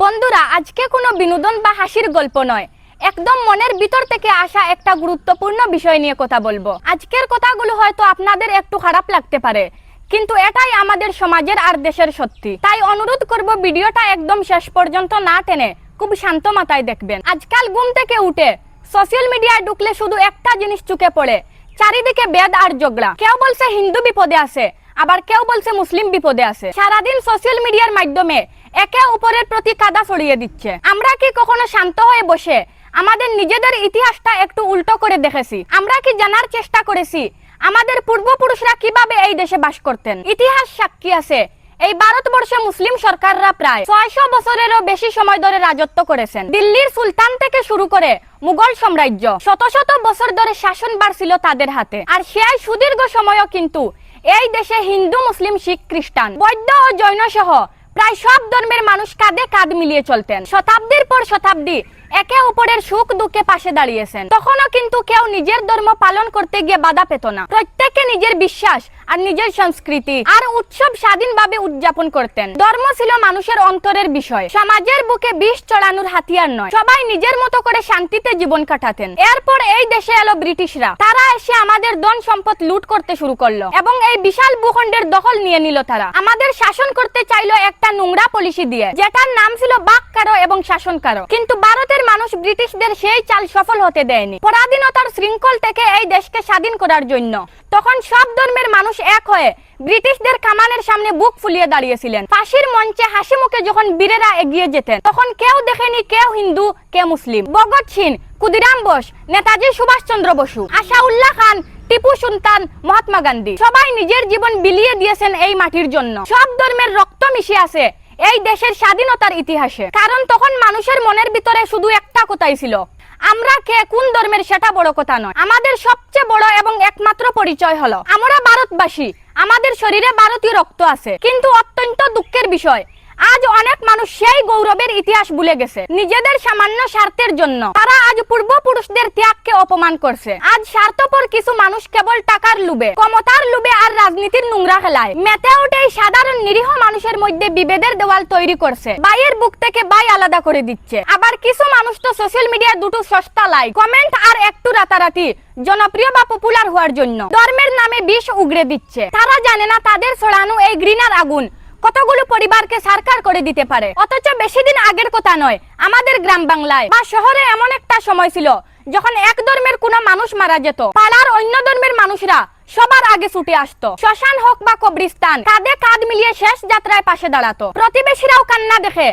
বন্ধুরা, আজকে কোনো বিনোদন বা হাসির গল্প নয়, একদম মনের ভিতর থেকে আসা একটা গুরুত্বপূর্ণ বিষয় নিয়ে কথা বলবো। আজকের কথাগুলো হয়তো আপনাদের একটু খারাপ লাগতে পারে, কিন্তু এটাই আমাদের সমাজের আর দেশের সত্যি। তাই অনুরোধ করব ভিডিওটা একদম শেষ পর্যন্ত না টেনে খুব শান্ত মাথায় দেখবেন। আজকাল ঘুম থেকে উঠে সোশ্যাল মিডিয়ায় ঢুকলে শুধু একটা জিনিস চোখে পড়ে, চারিদিকে বেদ আর ঝগড়া। কেউ বলছে হিন্দু বিপদে আছে, আবার কেউ বলছে মুসলিম বিপদে আছে। সারাদিন সোশ্যাল মিডিয়ার মাধ্যমে একে অপরের প্রতি কাদা ছড়িয়ে দিচ্ছে। আমরা কি কখনো শান্ত হয়ে বসে আমাদের নিজেদের ইতিহাসটা একটু উল্টো করে দেখেছি? আমরা কি জানার চেষ্টা করেছি আমাদের পূর্বপুরুষরা কিভাবে এই দেশে বাস করতেন? ইতিহাস সাক্ষী আছে, এই ভারতবর্ষে মুসলিম সরকাররা প্রায় 600 বছরেরও বেশি সময় ধরে রাজত্ব করেছেন। দিল্লির সুলতান থেকে শুরু করে মুঘল সাম্রাজ্য শত শত বছর ধরে শাসনভার ছিল তাদের হাতে। আর সেই সুদীর্ঘ সময়ও কিন্তু এই দেশে হিন্দু, মুসলিম, শিখ, খ্রিস্টান, বৌদ্ধ ও জৈন সহ প্রায় সব ধর্মের মানুষ কাঁধে কাঁধ মিলিয়ে চলতেন। শতাব্দীর পর শতাব্দী একে অপরের সুখ দুঃখে পাশে দাঁড়িয়েছেন। তখনও কিন্তু কেউ নিজের ধর্ম পালন করতে গিয়ে বাধা পেত না। প্রত্যেকে নিজের বিশ্বাস আর নিজের সংস্কৃতি আর উৎসব স্বাধীনভাবে উদযাপন করতেন। ধর্ম ছিল মানুষের অন্তরের বিষয়, সমাজের বুকে বিষ চড়ানোর হাতিয়ার নয়। সবাই নিজের মতো করে শান্তিতে জীবন কাটাতেন। এরপর এই দেশে এলো ব্রিটিশরা। তারা এসে আমাদের ধন সম্পদ লুট করতে শুরু করলো এবং এই বিশাল ভূখণ্ডের দখল নিয়ে নিল। তারা আমাদের শাসন করতে চাইলো একটা নোংরা পলিসি দিয়ে, যেটার নাম ছিল বাক কারো এবং শাসন কারো। কিন্তু ভারতের মানুষ ব্রিটিশদের সেই চাল সফল হতে দেয়নি। পরাধীনতার শৃঙ্খল থেকে এই দেশকে স্বাধীন করার জন্য তখন সব ধর্মের মানুষ এক হয়ে ব্রিটিশদের কামানের সামনে বুক ফুলিয়ে দাঁড়িয়েছিলেন। ফাঁসির মঞ্চে হাসি মুখে যখন বীরেরা এগিয়ে যেতেন, তখন কেউ দেখেনি কেউ হিন্দু কে মুসলিম। ভগৎ সিং, ক্ষুদিরাম বোস, নেতাজি সুভাষচন্দ্র বসু, আশাউল্লাহ খান, টিপু সুলতান, মহাত্মা গান্ধী সবাই নিজের জীবন বিলিয়ে দিয়েছেন এই মাটির জন্য। সব ধর্মের রক্ত মিশে আছে এই দেশের স্বাধীনতার ইতিহাসে। কারণ তখন মানুষের মনের ভিতরে শুধু একটা কথাই ছিল, আমরা কে কোন ধর্মের সেটা বড় কথা নয়। আমাদের সবচেয়ে বড় এবং একমাত্র পরিচয় হলো আমরা ভারতবাসী। আমাদের শরীরে ভারতীয় রক্ত আছে। কিন্তু অত্যন্ত দুঃখের বিষয়, আজ অনেক মানুষ সেই গৌরবের ইতিহাস ভুলে গেছে। নিজেদের সামান্য স্বার্থের জন্য তারা আজ পূর্বপুরুষদের ত্যাগকে অপমান করছে। আজ স্বার্থপর কিছু মানুষ কেবল টাকার লোভে, ক্ষমতার লোভে আর রাজনীতির নোংরা খেলায় মেতে উঠে সাধারণ নিরীহ মানুষের মধ্যে বিভেদের দেওয়াল তৈরি করছে। ভাইয়ের বুক থেকে ভাই আলাদা করে দিচ্ছে। আবার কিছু মানুষ তো সোশ্যাল মিডিয়ায় দুটো সস্তা লাইক, কমেন্ট আর একটু রাতারাতি জনপ্রিয় বা পপুলার হওয়ার জন্য ধর্মের নামে বিষ উগরে দিচ্ছে। তারা জানে না তাদের ছড়ানো এই ঘৃণার আগুন কতগুলো পরিবারকে সারকার করে দিতে পারে। অথচ বেশি দিন আগের কথা নয়, আমাদের গ্রাম বাংলায় বা শহরে এমন একটা সময় ছিল যখন এক ধর্মের কোনো মানুষ মারা যেত, পাড়ার অন্য ধর্মের মানুষরা সবার আগে ছুটে আসতো। শ্মশান হোক বা কবরস্থান, কাঁধে কাঁধ মিলিয়ে শেষ যাত্রায় পাশে দাঁড়াতো। প্রতিবেশীরাও কান্না দেখে